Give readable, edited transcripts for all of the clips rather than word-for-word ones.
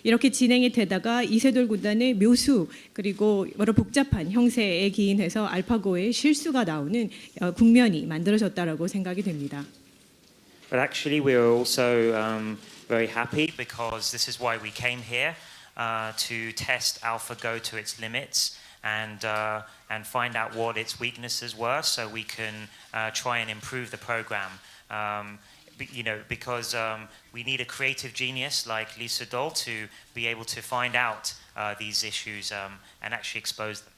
이렇게 진행이 되다가 이세돌 구단의 묘수 그리고 여러 복잡한 형세에 기인해서 알파고의 실수가 나오는 국면이 만들어졌다라고 생각이 됩니다. But actually, we are also very happy because this is why we came here to test AlphaGo to its limits and find out what its weaknesses were, so we can try and improve the program. Because we need a creative genius like Lisa Doll to be able to find out these issues and actually expose them.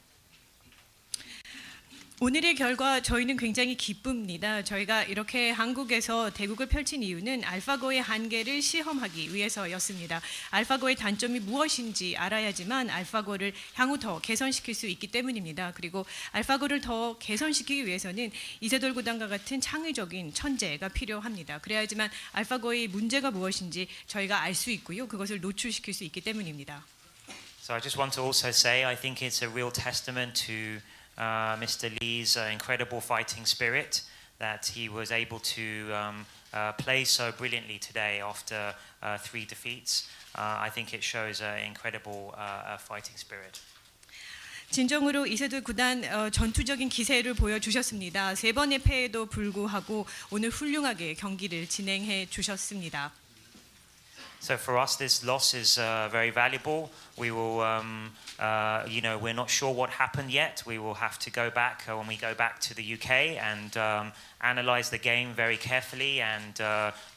오늘의 결과 저희는 굉장히 기쁩니다. 저희가 이렇게 한국에서 대국을 펼친 이유는 알파고의 한계를 시험하기 위해서였습니다. 알파고의 단점이 무엇인지 알아야지만 알파고를 향후 더 개선시킬 수 있기 때문입니다. 그리고 알파고를 더 개선시키기 위해서는 이세돌 구단과 같은 창의적인 천재가 필요합니다. 그래야지만 알파고의 문제가 무엇인지 저희가 알 수 있고요. 그것을 노출시킬 수 있기 때문입니다. So I just want to also say I think it's a real testament to Mr. Lee's incredible fighting spirit that he was able to play so brilliantly today after 3 defeats. I think it shows an incredible fighting spirit. 진정으로 이세돌 구단 전투적인 기세를 보여주셨습니다. 3번의 패에도 불구하고 오늘 훌륭하게 경기를 진행해 주셨습니다. So for us, this loss is very valuable. We will, we're not sure what happened yet. We will have to go back when we go back to the UK and analyze the game very carefully and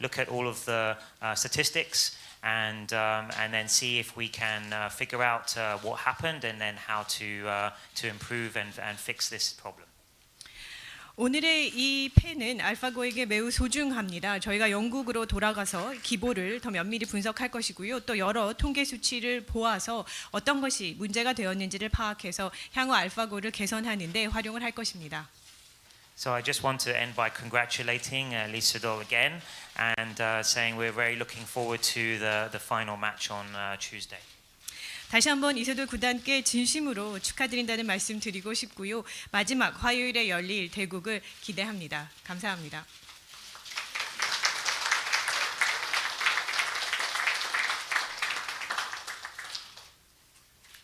look at all of the statistics and then see if we can figure out what happened and then how to improve and fix this problem. 오늘의 이 패는 알파고에게 매우 소중합니다. 저희가 영국으로 돌아가서 기보를 더 면밀히 분석할 것이고요. 또 여러 통계 수치를 보아서 어떤 것이 문제가 되었는지를 파악해서 향후 알파고를 개선하는 데 활용을 할 것입니다. So I just want to end by congratulating Lisa Doll again and saying we're very looking forward to the final match on Tuesday. 다시 한번 이세돌 구단께 진심으로 축하드린다는 말씀 드리고 싶고요. 마지막 화요일에 열릴 대국을 기대합니다. 감사합니다.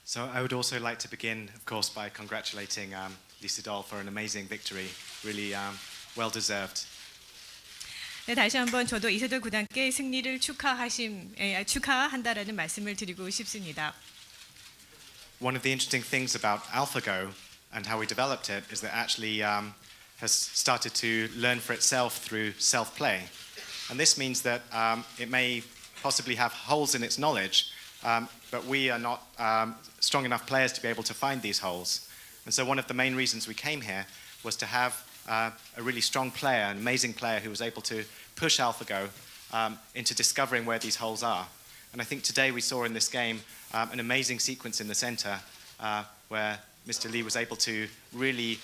So I would also like to begin, of course, by congratulating Lisa Doll for an amazing victory. Really well deserved. 네, 다시 한번 저도 이세돌 구단께 승리를 축하한다라는 말씀을 드리고 싶습니다. One of the interesting things about AlphaGo and how we developed it is that it actually has started to learn for itself through self-play. And this means that it may possibly have holes in its knowledge, but we are not strong enough players to be able to find these holes. And so one of the main reasons we came here was to have a really strong player, an amazing player who was able to push AlphaGo into discovering where these holes are. And I think today we saw in this game an amazing sequence in the center where Mr. Lee was able to really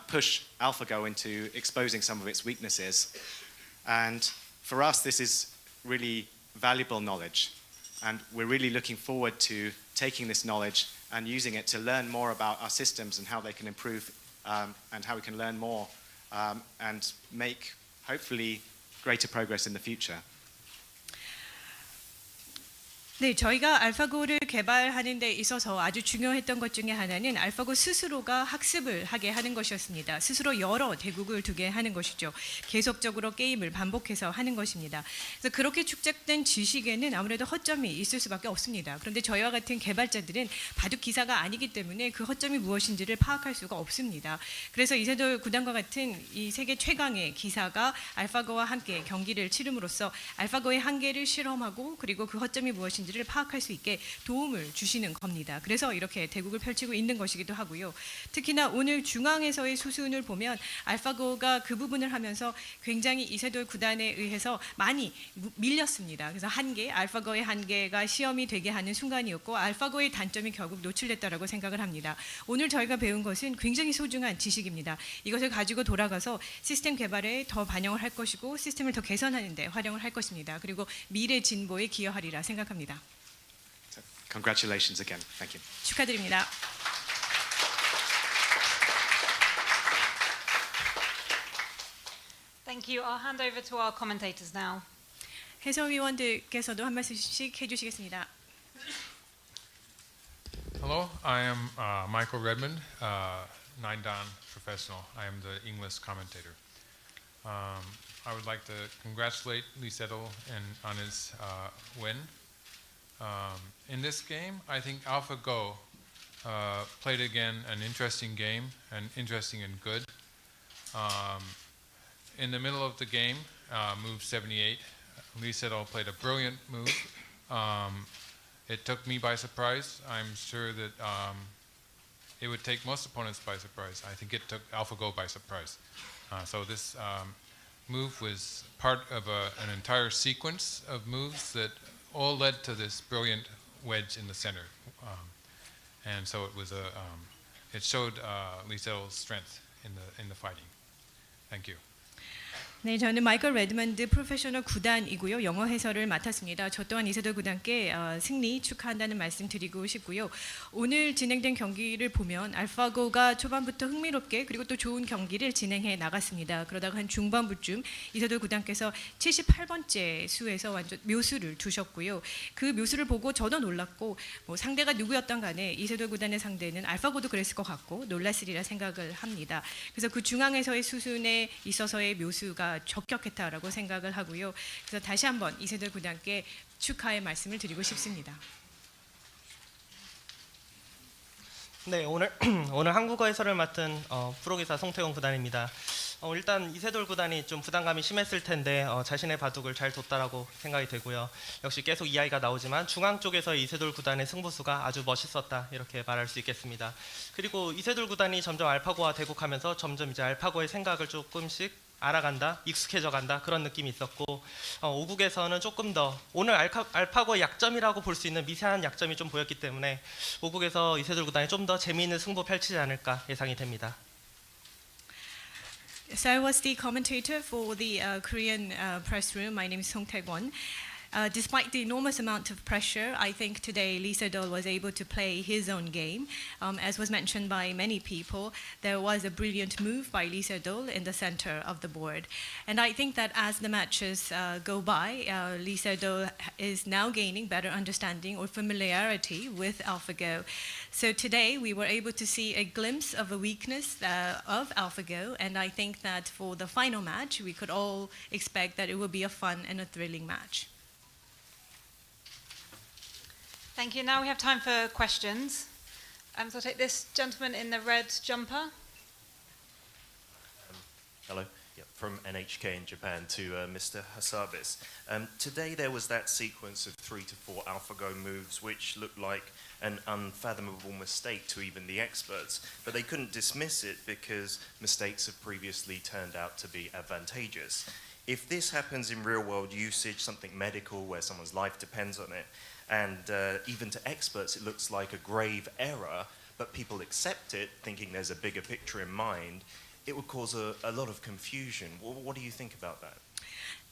push AlphaGo into exposing some of its weaknesses. And for us, this is really valuable knowledge. And we're really looking forward to taking this knowledge and using it to learn more about our systems and how they can improve and how we can learn more and make, hopefully, greater progress in the future. 네, 저희가 알파고를 개발하는 데 있어서 아주 중요했던 것 중에 하나는 알파고 스스로가 학습을 하게 하는 것이었습니다. 스스로 여러 대국을 두게 하는 것이죠. 계속적으로 게임을 반복해서 하는 것입니다. 그래서 그렇게 축적된 지식에는 아무래도 허점이 있을 수밖에 없습니다. 그런데 저희와 같은 개발자들은 바둑 기사가 아니기 때문에 그 허점이 무엇인지를 파악할 수가 없습니다. 그래서 이세돌 구단과 같은 이 세계 최강의 기사가 알파고와 함께 경기를 치름으로써 알파고의 한계를 실험하고 그리고 그 허점이 무엇인지 를 파악할 수 있게 도움을 주시는 겁니다. 그래서 이렇게 대국을 펼치고 있는 것이기도 하고요. 특히나 오늘 중앙에서의 수순을 보면 알파고가 그 부분을 하면서 굉장히 이세돌 구단에 의해서 많이 밀렸습니다. 그래서 알파고의 한계가 시험이 되게 하는 순간이었고 알파고의 단점이 결국 노출됐다라고 생각을 합니다. 오늘 저희가 배운 것은 굉장히 소중한 지식입니다. 이것을 가지고 돌아가서 시스템 개발에 더 반영을 할 것이고 시스템을 더 개선하는 데 활용을 할 것입니다. 그리고 미래 진보에 기여하리라 생각합니다. Congratulations again. Thank you. 축하드립니다. Thank you. I'll hand over to our commentators now. 해설위원들께서도 한 말씀씩 해주시겠습니다. Hello, I am Michael Redmond, 9Dan professional. I am the English commentator. I would like to congratulate Lee Sedol on his win. In this game, I think AlphaGo played again an interesting game, and interesting and good. In the middle of the game, move 78, Lee Sedol played a brilliant move. It took me by surprise. I'm sure that it would take most opponents by surprise. I think it took AlphaGo by surprise. So this move was part of an entire sequence of moves that all led to this brilliant wedge in the center. And so it showed Lee Sedol's strength in the fighting. Thank you. 네, 저는 마이클 레드먼드 프로페셔널 구단이고요. 영어 해설을 맡았습니다. 저 또한 이세돌 구단께 승리 축하한다는 말씀 드리고 싶고요. 오늘 진행된 경기를 보면 알파고가 초반부터 흥미롭게 그리고 또 좋은 경기를 진행해 나갔습니다. 그러다가 한 중반부쯤 이세돌 구단께서 78번째 수에서 완전 묘수를 두셨고요. 그 묘수를 보고 저도 놀랐고 상대가 누구였던 간에 이세돌 구단의 상대는 알파고도 그랬을 것 같고 놀랐으리라 생각을 합니다. 그래서 그 중앙에서의 수순에 있어서의 묘수가 적격했다라고 생각을 하고요. 그래서 다시 한번 이세돌 구단께 축하의 말씀을 드리고 싶습니다. 네, 오늘 한국어 해설을 맡은 프로기사 송태용 구단입니다. 일단 이세돌 구단이 좀 부담감이 심했을 텐데 자신의 바둑을 잘 뒀다라고 생각이 되고요. 역시 계속 이야기가 나오지만 중앙 쪽에서 이세돌 구단의 승부수가 아주 멋있었다 이렇게 말할 수 있겠습니다. 그리고 이세돌 구단이 점점 알파고와 대국하면서 점점 이제 알파고의 생각을 조금씩 알아간다, 익숙해져간다 그런 느낌이 있었고 5국에서는 조금 더 오늘 알파고의 약점이라고 볼 수 있는 미세한 약점이 좀 보였기 때문에 5국에서 이세돌 구단이 좀 더 재미있는 승부 펼치지 않을까 예상이 됩니다. So I was the commentator for the Korean press room. My name is Song Tae-won. Despite the enormous amount of pressure, I think today Lee Sedol was able to play his own game. As was mentioned by many people, there was a brilliant move by Lee Sedol in the center of the board. And I think that as the matches go by, Lee Sedol is now gaining better understanding or familiarity with AlphaGo. So today we were able to see a glimpse of a weakness of AlphaGo, and I think that for the final match, we could all expect that it will be a fun and a thrilling match. Thank you. Now we have time for questions. So I'll take this gentleman in the red jumper. Hello, from NHK in Japan to Mr. Hassabis. Today there was that sequence of 3 to 4 AlphaGo moves which looked like an unfathomable mistake to even the experts, but they couldn't dismiss it because mistakes have previously turned out to be advantageous. If this happens in real-world usage, something medical where someone's life depends on it, and even to experts it looks like a grave error, but people accept it thinking there's a bigger picture in mind, it would cause a lot of confusion. What do you think about that?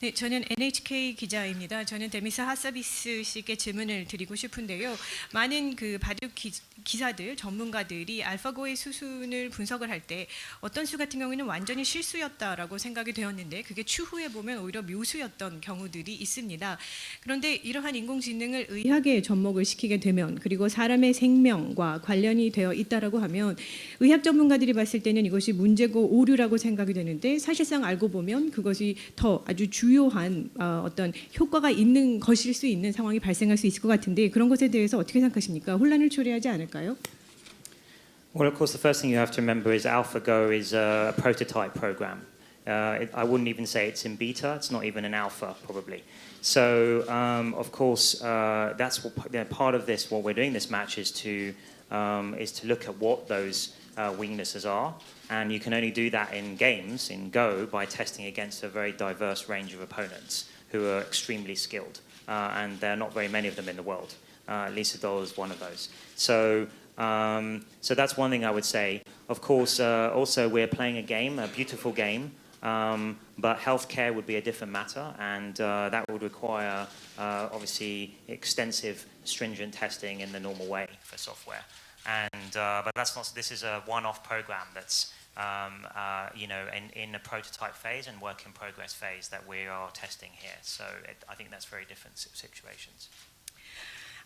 네, 저는 NHK 기자입니다. 저는 데미스 하사비스 씨께 질문을 드리고 싶은데요. 많은 그 바둑 기사들, 전문가들이 알파고의 수순을 분석을 할 때 어떤 수 같은 경우에는 완전히 실수였다라고 생각이 되었는데 그게 추후에 보면 오히려 묘수였던 경우들이 있습니다. 그런데 이러한 인공지능을 의학에 접목을 시키게 되면 그리고 사람의 생명과 관련이 되어 있다라고 하면 의학 전문가들이 봤을 때는 이것이 문제고 오류라고 생각이 되는데 사실상 알고 보면 그것이 더 아주 주요한 어떤 효과가 있는 것일 수 있는 상황이 발생할 수 있을 것 같은데 그런 것에 대해서 어떻게 생각하십니까? 혼란을 초래하지 않을까요? Well, of course, the first thing you have to remember is AlphaGo is a prototype program. I wouldn't even say it's in beta. It's not even an alpha, probably. So, of course, that's what, part of this. What we're doing this match is to look at what those weaknesses are, and you can only do that in games in Go by testing against a very diverse range of opponents who are extremely skilled, and there are not very many of them in the world. Lee Sedol is one of those. So that's one thing I would say. Of course, also we're playing a game, a beautiful game, but healthcare would be a different matter, and that would require obviously extensive, stringent testing in the normal way for software. And but that's not. This is a one-off program that's in a prototype phase and work in progress phase that we are testing here. So I think that's very different situations.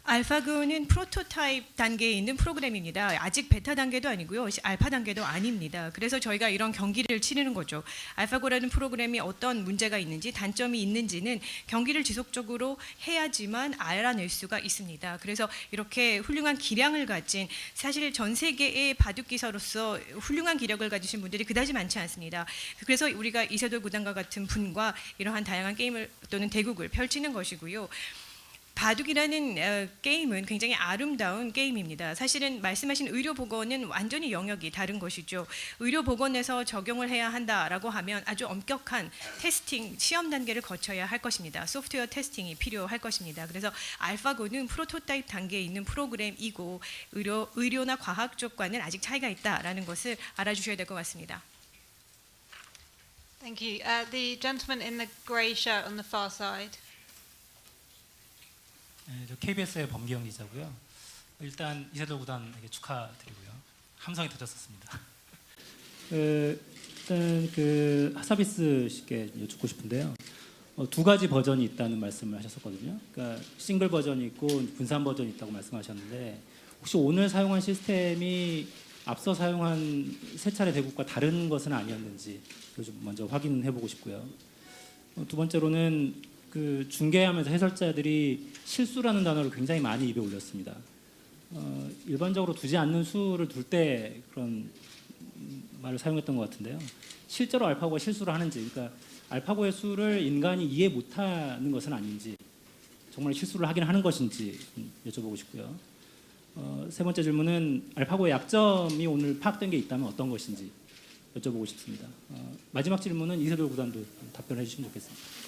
알파고는 프로토타입 단계에 있는 프로그램입니다. 아직 베타 단계도 아니고요. 알파 단계도 아닙니다. 그래서 저희가 이런 경기를 치르는 거죠. 알파고라는 프로그램이 어떤 문제가 있는지 단점이 있는지는 경기를 지속적으로 해야지만 알아낼 수가 있습니다. 그래서 이렇게 훌륭한 기량을 가진 사실 전 세계의 바둑 기사로서 훌륭한 기력을 가지신 분들이 그다지 많지 않습니다. 그래서 우리가 이세돌 구단과 같은 분과 이러한 다양한 게임을 또는 대국을 펼치는 것이고요. 바둑이라는 게임은 굉장히 아름다운 게임입니다. 사실은 말씀하신 의료보건은 완전히 영역이 다른 것이죠. 의료보건에서 적용을 해야 한다라고 하면 아주 엄격한 테스팅, 시험 단계를 거쳐야 할 것입니다. 소프트웨어 테스팅이 필요할 것입니다. 그래서 알파고는 프로토타입 단계에 있는 프로그램이고 의료나 과학 쪽과는 아직 차이가 있다라는 것을 알아주셔야 될 것 같습니다. Thank you. The gentleman in the grey shirt on the far side. 네, 저 KBS의 범기영 기자고요. 일단 이세돌 구단에게 축하드리고요. 함성이 터졌었습니다. 일단 그 하사비스 씨께 여쭙고 싶은데요. 두 가지 버전이 있다는 말씀을 하셨었거든요. 그러니까 싱글 버전이 있고 분산 버전이 있다고 말씀하셨는데 혹시 오늘 사용한 시스템이 앞서 사용한 세 차례 대국과 다른 것은 아니었는지 좀 먼저 확인해보고 싶고요. 두 번째로는 그 중계하면서 해설자들이 실수라는 단어를 굉장히 많이 입에 올렸습니다. 일반적으로 두지 않는 수를 둘 때 그런 말을 사용했던 것 같은데요. 실제로 알파고가 실수를 하는지, 그러니까 알파고의 수를 인간이 이해 못하는 것은 아닌지, 정말 실수를 하긴 하는 것인지 여쭤보고 싶고요. 세 번째 질문은 알파고의 약점이 오늘 파악된 게 있다면 어떤 것인지 여쭤보고 싶습니다. 마지막 질문은 이세돌 구단도 답변해 주시면 좋겠습니다.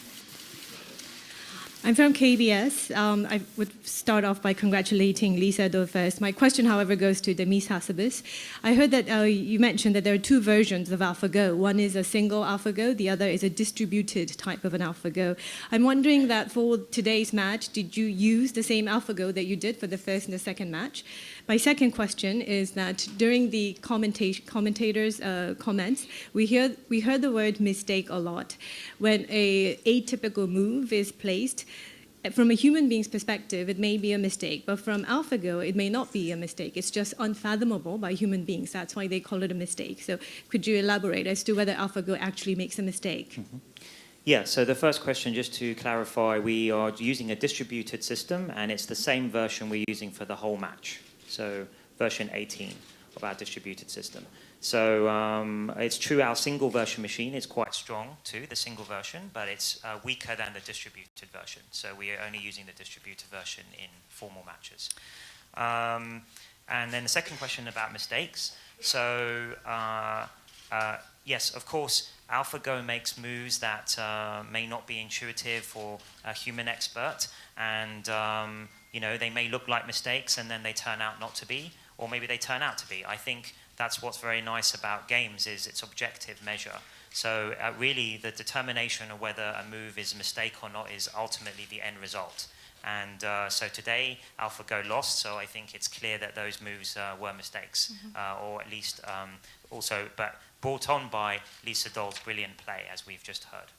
I'm from KBS. I would start off by congratulating Lisa Do first. My question, however, goes to Demis Hassabis. I heard that you mentioned that there are two versions of AlphaGo. One is a single AlphaGo, the other is a distributed type of an AlphaGo. I'm wondering that for today's match, did you use the same AlphaGo that you did for the first and the second match? My second question is that during the commentators' comments, we heard the word mistake a lot. When a atypical move is placed, from a human being's perspective, it may be a mistake, but from AlphaGo, it may not be a mistake. It's just unfathomable by human beings. That's why they call it a mistake. So could you elaborate as to whether AlphaGo actually makes a mistake? Yeah, so the first question, just to clarify, we are using a distributed system, and it's the same version we're using for the whole match. So version 18 of our distributed system. So it's true our single version machine is quite strong too, the single version, but it's weaker than the distributed version. So we are only using the distributed version in formal matches. And then the second question about mistakes. So yes, of course, AlphaGo makes moves that may not be intuitive for a human expert, and they may look like mistakes and then they turn out not to be, or maybe they turn out to be. I think that's what's very nice about games is its objective measure. So really the determination of whether a move is a mistake or not is ultimately the end result. And so today AlphaGo lost, so I think it's clear that those moves were mistakes, or at least also, but brought on by Lisa Doll's brilliant play, as we've just heard.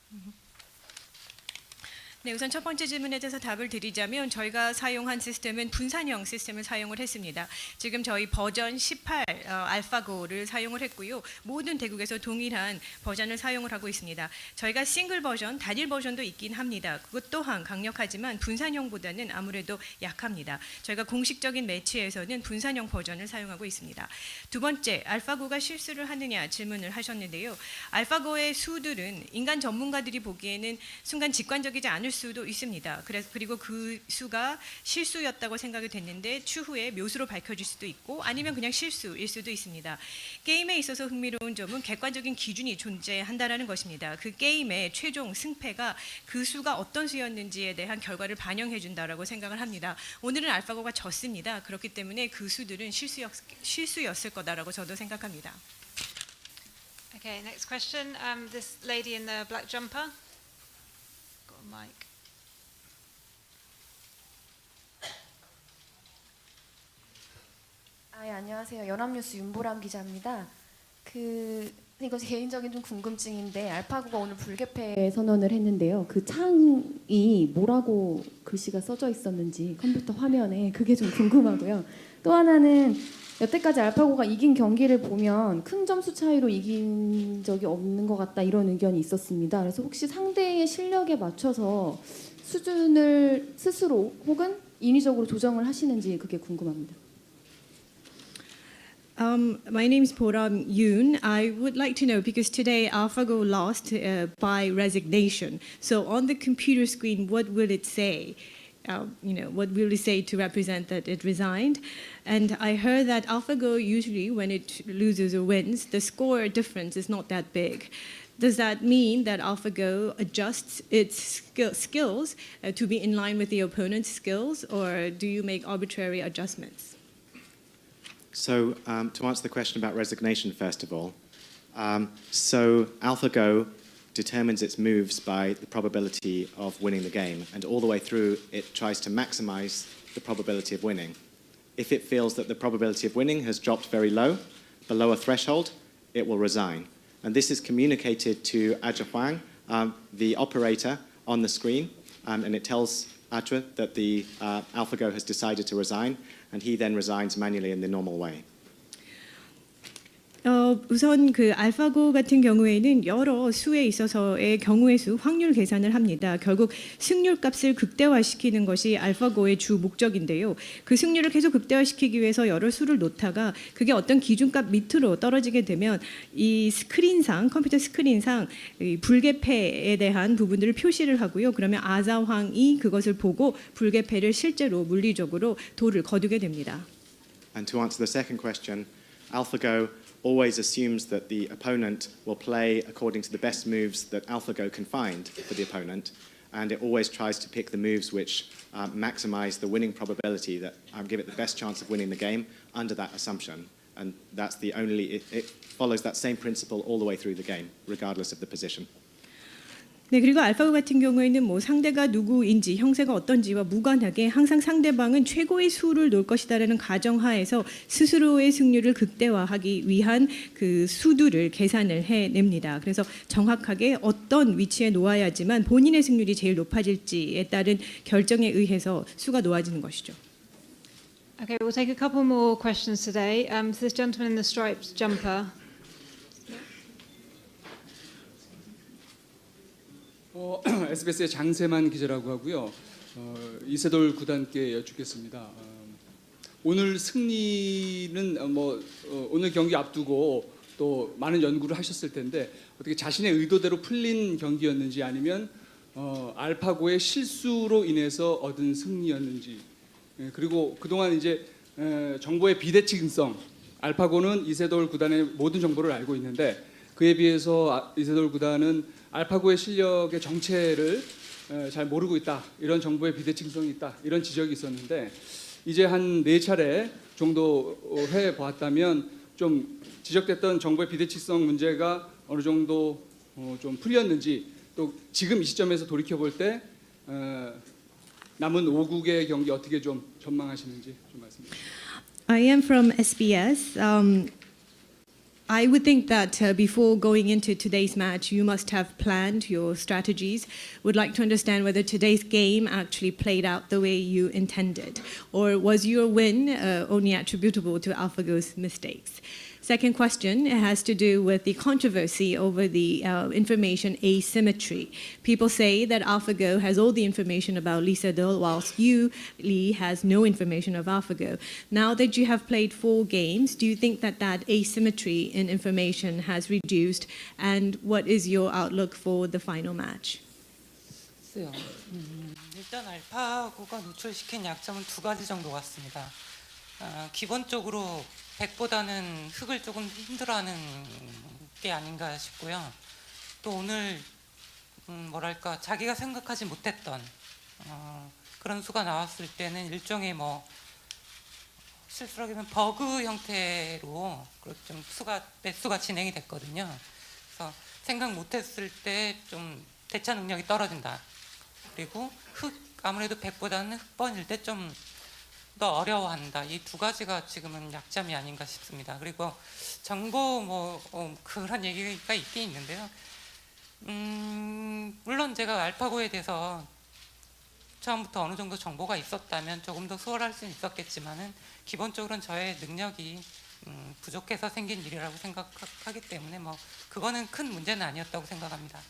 네, 우선 첫 번째 질문에 대해서 답을 드리자면 저희가 사용한 시스템은 분산형 시스템을 사용을 했습니다. 지금 저희 버전 18 알파고를 사용을 했고요. 모든 대국에서 동일한 버전을 사용을 하고 있습니다. 저희가 싱글 버전, 단일 버전도 있긴 합니다. 그것 또한 강력하지만 분산형보다는 아무래도 약합니다. 저희가 공식적인 매치에서는 분산형 버전을 사용하고 있습니다. 두 번째, 알파고가 실수를 하느냐 질문을 하셨는데요. 알파고의 수들은 인간 전문가들이 보기에는 순간 직관적이지 않을 수도 있습니다. 그리고 그 수가 실수였다고 생각이 됐는데 추후에 묘수로 밝혀질 수도 있고 아니면 그냥 실수일 수도 있습니다. 게임에 있어서 흥미로운 점은 객관적인 기준이 존재한다라는 것입니다. 그 게임의 최종 승패가 그 수가 어떤 수였는지에 대한 결과를 반영해 준다라고 생각을 합니다. 오늘은 알파고가 졌습니다. 그렇기 때문에 그 수들은 실수였을 거다라고 저도 생각합니다. Okay, next question. This lady in the black jumper. Got a mic. 안녕하세요. 연합뉴스 윤보람 기자입니다. 이거 개인적인 좀 궁금증인데 알파고가 오늘 불개폐 선언을 했는데요. 그 창이 뭐라고 글씨가 써져 있었는지 컴퓨터 화면에 그게 좀 궁금하고요. 또 하나는 여태까지 알파고가 이긴 경기를 보면 큰 점수 차이로 이긴 적이 없는 것 같다 이런 의견이 있었습니다. 그래서 혹시 상대의 실력에 맞춰서 수준을 스스로 혹은 인위적으로 조정을 하시는지 그게 궁금합니다. My name is Poram Yoon. I would like to know because today AlphaGo lost by resignation. So on the computer screen, what will it say? What will it say to represent that it resigned? And I heard that AlphaGo usually, when it loses or wins, the score difference is not that big. Does that mean that AlphaGo adjusts its skills to be in line with the opponent's skills, or do you make arbitrary adjustments? So to answer the question about resignation, first of all, so AlphaGo determines its moves by the probability of winning the game, and all the way through it tries to maximize the probability of winning. If it feels that the probability of winning has dropped very low, below a threshold, it will resign. And this is communicated to Ajia Huang, the operator, on the screen, and it tells Ajia that the AlphaGo has decided to resign, and he then resigns manually in the normal way. 우선 그 알파고 같은 경우에는 여러 수에 있어서의 경우의 수, 확률 계산을 합니다. 결국 승률 값을 극대화시키는 것이 알파고의 주 목적인데요. 그 승률을 계속 극대화시키기 위해서 여러 수를 놓다가 그게 어떤 기준값 밑으로 떨어지게 되면 이 스크린상, 컴퓨터 스크린상 이 불개폐에 대한 부분들을 표시를 하고요. 그러면 아자황이 그것을 보고 불개폐를 실제로 물리적으로 도를 거두게 됩니다. And to answer the second question, AlphaGo always assumes that the opponent will play according to the best moves that AlphaGo can find for the opponent, and it always tries to pick the moves which maximize the winning probability, that give it the best chance of winning the game under that assumption. And that's the only, it follows that same principle all the way through the game, regardless of the position. 네, 그리고 알파고 같은 경우에는 뭐 상대가 누구인지 형세가 어떤지와 무관하게 항상 상대방은 최고의 수를 놓을 것이다라는 가정하에서 스스로의 승률을 극대화하기 위한 그 수들을 계산을 해냅니다. 그래서 정확하게 어떤 위치에 놓아야지만 본인의 승률이 제일 높아질지에 따른 결정에 의해서 수가 놓아지는 것이죠. Okay, we'll take a couple more questions today. So this gentleman in the striped jumper. SBS의 장세만 기자라고 하고요. 이세돌 구단께 여쭙겠습니다. 오늘 승리는 오늘 경기 앞두고 또 많은 연구를 하셨을 텐데 어떻게 자신의 의도대로 풀린 경기였는지 아니면 알파고의 실수로 인해서 얻은 승리였는지, 그리고 그동안 이제 정보의 비대칭성, 알파고는 이세돌 구단의 모든 정보를 알고 있는데 그에 비해서 이세돌 구단은 알파고의 실력의 정체를 잘 모르고 있다, 이런 정보의 비대칭성이 있다, 이런 지적이 있었는데 이제 한 4차례 정도 해보았다면 좀 지적됐던 정보의 비대칭성 문제가 어느 정도 좀 풀렸는지, 또 지금 이 시점에서 돌이켜볼 때 남은 5국의 경기 어떻게 좀 전망하시는지 좀 말씀해 주세요. I am from SBS. I would think that before going into today's match, you must have planned your strategies. Would like to understand whether today's game actually played out the way you intended, or was your win only attributable to AlphaGo's mistakes? Second question has to do with the controversy over the information asymmetry. People say that AlphaGo has all the information about Lee Sedol, whilst you, Lee, has no information of AlphaGo. Now that you have played 4 games, do you think that that asymmetry in information has reduced? And what is your outlook for the final match? 일단 알파고가 노출시킨 약점은 2가지 정도 같습니다. 기본적으로 100보다는 흑을 조금 힘들어하는 게 아닌가 싶고요. 또 오늘 뭐랄까 자기가 생각하지 못했던 그런 수가 나왔을 때는 일종의 뭐 실수라기면 버그 형태로 좀 매수가 진행이 됐거든요. 그래서 생각 못했을 때 좀 대처 능력이 떨어진다. 그리고 흑 아무래도 100보다는 흑번일 때 좀 더 어려워한다. 이 2가지가 지금은 약점이 아닌가 싶습니다. 그리고 정보 그런 얘기가 있긴 있는데요. 물론 제가 알파고에 대해서 처음부터 어느 정도 정보가 있었다면 조금 더 수월할 수는 있었겠지만은 기본적으로는 저의 능력이 부족해서 생긴 일이라고 생각하기 때문에 뭐 그거는 큰 문제는 아니었다고 생각합니다.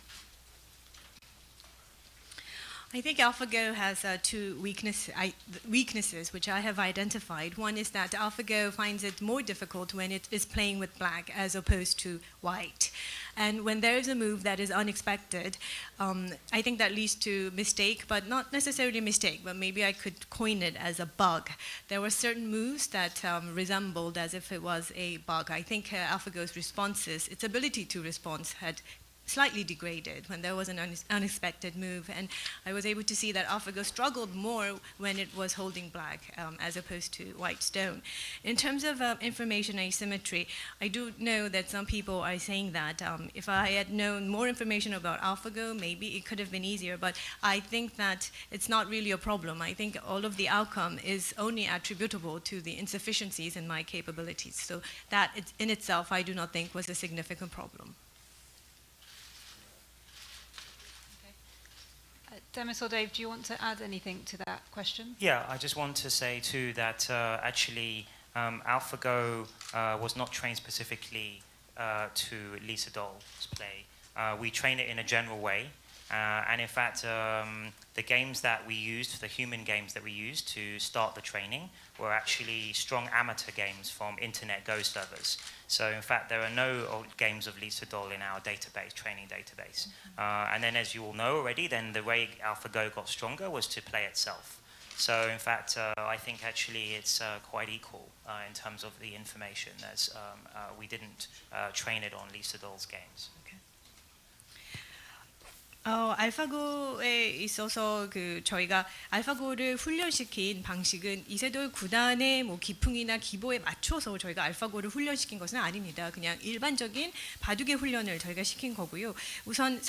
I think AlphaGo has two weaknesses which I have identified. One is that AlphaGo finds it more difficult when it is playing with black as opposed to white. And when there is a move that is unexpected, I think that leads to mistake, but not necessarily mistake, but maybe I could coin it as a bug. There were certain moves that resembled as if it was a bug. I think AlphaGo's responses, its ability to respond had slightly degraded when there was an unexpected move, and I was able to see that AlphaGo struggled more when it was holding black as opposed to white stone. In terms of information asymmetry, I do know that some people are saying that if I had known more information about AlphaGo, maybe it could have been easier, but I think that it's not really a problem. I think all of the outcome is only attributable to the insufficiencies in my capabilities, so that in itself I do not think was a significant problem. Demis or Dave, do you want to add anything to that question? Yeah, I just want to say too that actually AlphaGo was not trained specifically to Lisa Doll's play. We train it in a general way, and in fact the games that we used, the human games that we used to start the training were actually strong amateur games from Internet Go servers. So in fact there are no old games of Lisa Doll in our database, training database. And then as you all know already, then the way AlphaGo got stronger was to play itself. So in fact I think actually it's quite equal in terms of the information, as we didn't train it on Lisa Doll's games. 알파고에 있어서 저희가 알파고를 훈련시킨 방식은 이세돌 구단의 뭐 기풍이나 기보에 맞춰서 저희가 알파고를 훈련시킨 것은 아닙니다. 그냥 일반적인 바둑의 훈련을 저희가 시킨 거고요. 우선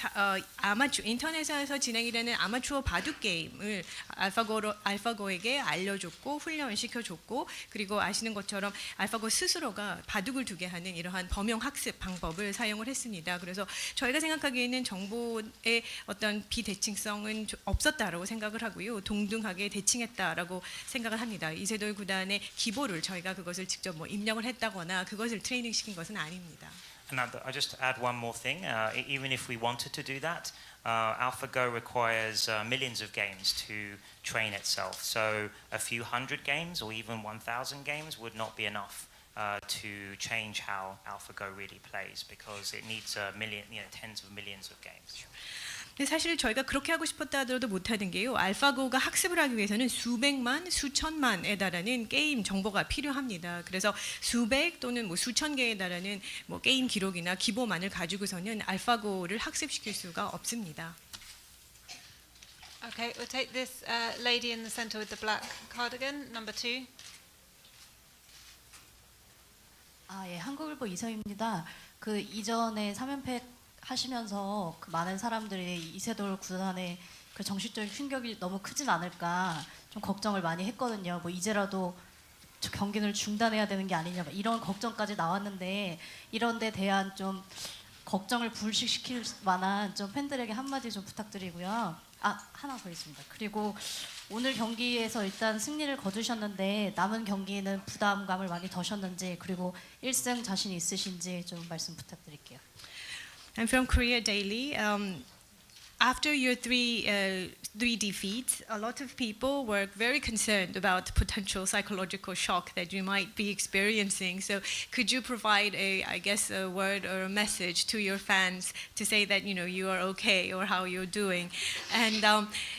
인터넷에서 진행이 되는 아마추어 바둑 게임을 알파고에게 알려줬고 훈련을 시켜줬고, 그리고 아시는 것처럼 알파고 스스로가 바둑을 두게 하는 이러한 범용 학습 방법을 사용을 했습니다. 그래서 저희가 생각하기에는 정보의 어떤 비대칭성은 없었다라고 생각을 하고요. 동등하게 대칭했다라고 생각을 합니다. 이세돌 구단의 기보를 저희가 그것을 직접 뭐 입력을 했다거나 그것을 트레이닝 시킨 것은 아닙니다. And I'll just add one more thing. Even if we wanted to do that, AlphaGo requires millions of games to train itself. So a few hundred games or even 1,000 games would not be enough to change how AlphaGo really plays, because it needs tens of millions of games. 근데 사실 저희가 그렇게 하고 싶었다 하더라도 못하는 게요. 알파고가 학습을 하기 위해서는 수백만, 수천만에 달하는 게임 정보가 필요합니다. 그래서 수백 또는 뭐 수천 개에 달하는 뭐 게임 기록이나 기보만을 가지고서는 알파고를 학습시킬 수가 없습니다. Okay, we'll take this lady in the center with the black cardigan, number 2. 예, 한국일보 이서입니다. 그 이전에 3연패 하시면서 그 많은 사람들이 이세돌 구단의 그 정신적인 충격이 너무 크진 않을까 좀 걱정을 많이 했거든요. 뭐 이제라도 경기를 중단해야 되는 게 아니냐 이런 걱정까지 나왔는데, 이런 데 대한 좀 걱정을 불식시킬 만한 좀 팬들에게 한마디 좀 부탁드리고요. 하나 더 있습니다. 그리고 오늘 경기에서 일단 승리를 거두셨는데 남은 경기는 부담감을 많이 더셨는지, 그리고 1승 자신 있으신지 좀 말씀 부탁드릴게요. I'm from Korea Daily. After your three defeats, a lot of people were very concerned about the potential psychological shock that you might be experiencing. So could you provide a word or a message to your fans to say that you are okay or how you're doing? And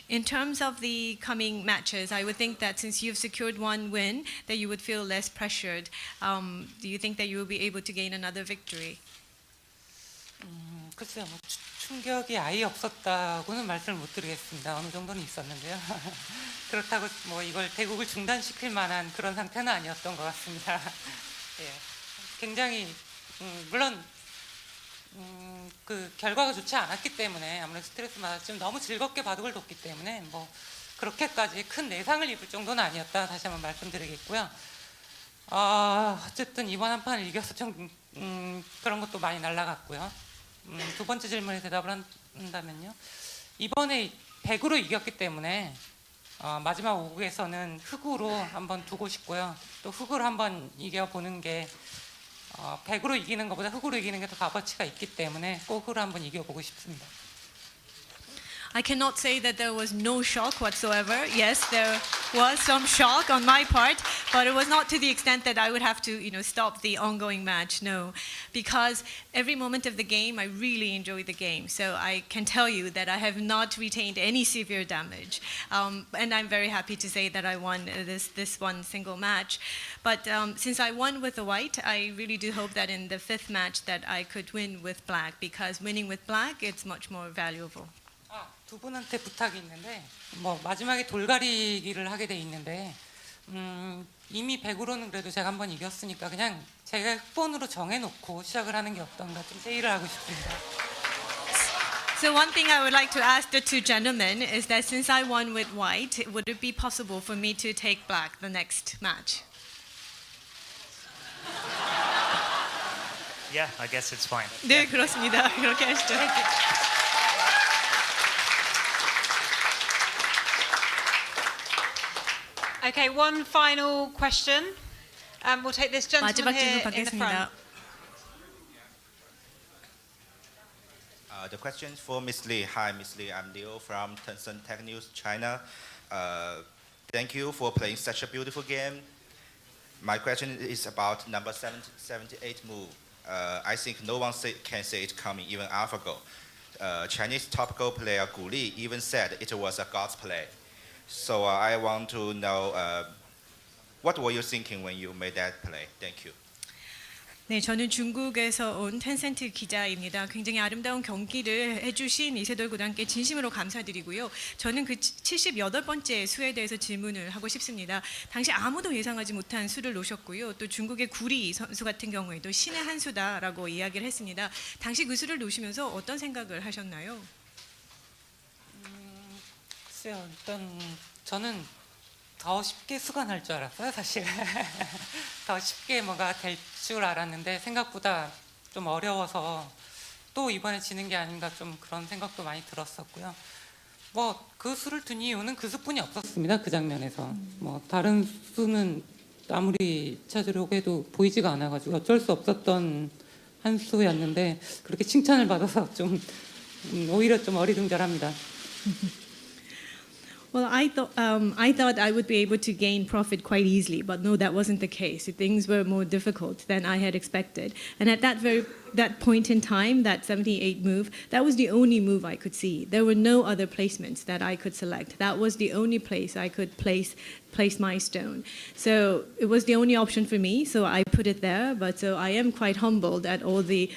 in terms of the coming matches, I would think that since you've secured one win, that you would feel less pressured. Do you think that you will be able to gain another victory? 글쎄요, 뭐 충격이 아예 없었다고는 말씀을 못 드리겠습니다. 어느 정도는 있었는데요. 그렇다고 뭐 이걸 대국을 중단시킬 만한 그런 상태는 아니었던 것 같습니다. 예, 굉장히 물론 그 결과가 좋지 않았기 때문에 아무래도 스트레스 받았지만 너무 즐겁게 바둑을 뒀기 때문에 뭐 그렇게까지 큰 내상을 입을 정도는 아니었다 다시 한번 말씀드리겠고요. 어쨌든 이번 한 판을 이겨서 좀 그런 것도 많이 날아갔고요. 두 번째 질문에 대답을 한다면요. 이번에 100으로 이겼기 때문에 마지막 5국에서는 흑으로 한번 두고 싶고요. 또 흑으로 한번 이겨보는 게 백으로 이기는 것보다 흑으로 이기는 게 더 값어치가 있기 때문에 꼭 흑으로 한번 이겨보고 싶습니다. I cannot say that there was no shock whatsoever. Yes, there was some shock on my part, but it was not to the extent that I would have to, stop the ongoing match. No, because every moment of the game, I really enjoy the game. So I can tell you that I have not retained any severe damage, and I'm very happy to say that I won this one single match. But since I won with the white, I really do hope that in the fifth match that I could win with black, because winning with black, it's much more valuable. 두 분한테 부탁이 있는데 마지막에 돌가리기를 하게 돼 있는데 이미 100으로는 그래도 제가 한번 이겼으니까 그냥 제가 흑본으로 정해놓고 시작을 하는 게 어떤가 좀 제의를 하고 싶습니다. So one thing I would like to ask the two gentlemen is that since I won with white, would it be possible for me to take black the next match? Yeah, I guess it's fine. 네, 그렇습니다. 그렇게 하시죠. Okay, one final question. We'll take this gentleman 마지막 질문 here in the front. 받겠습니다. The question is for Ms. Lee. Hi, Ms. Lee. I'm Leo from Tencent Tech News China. Thank you for playing such a beautiful game. My question is about number 78 move. I think no one can say it coming, even AlphaGo. Chinese top Go player Gu Li even said it was a God's play. So I want to know what were you thinking when you made that play? Thank you. 네, 저는 중국에서 온 텐센트 기자입니다. 굉장히 아름다운 경기를 해주신 이세돌 구단께 진심으로 감사드리고요. 저는 그 78번째 수에 대해서 질문을 하고 싶습니다. 당시 아무도 예상하지 못한 수를 놓으셨고요. 또 중국의 구리 선수 같은 경우에도 신의 한 수다라고 이야기를 했습니다. 당시 그 수를 놓으시면서 어떤 생각을 하셨나요? 글쎄요, 일단 저는 더 쉽게 수가 날 줄 알았어요, 사실. 더 쉽게 뭐가 될 줄 알았는데 생각보다 좀 어려워서 또 이번에 지는 게 아닌가 좀 그런 생각도 많이 들었었고요. 그 수를 둔 이유는 그 수뿐이 없었습니다, 그 장면에서. 다른 수는 아무리 찾으려고 해도 보이지가 않아가지고 어쩔 수 없었던 한 수였는데 그렇게 칭찬을 받아서 좀 오히려 좀 어리둥절합니다. Well, I thought I would be able to gain profit quite easily, but no, that wasn't the case. Things were more difficult than I had expected. And at that point in time, that 78 move, that was the only move I could see. There were no other placements that I could select. That was the only place I could place my stone. So it was the only option for me. So I put it there. But so I am quite humbled at all the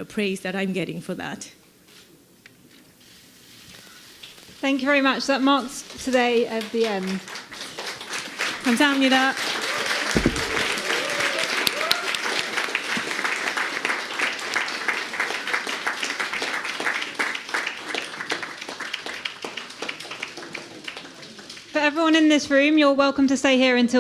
praise that I'm getting for that. Thank you very much. That marks today at the end. 감사합니다. For everyone in this room, you're welcome to stay here until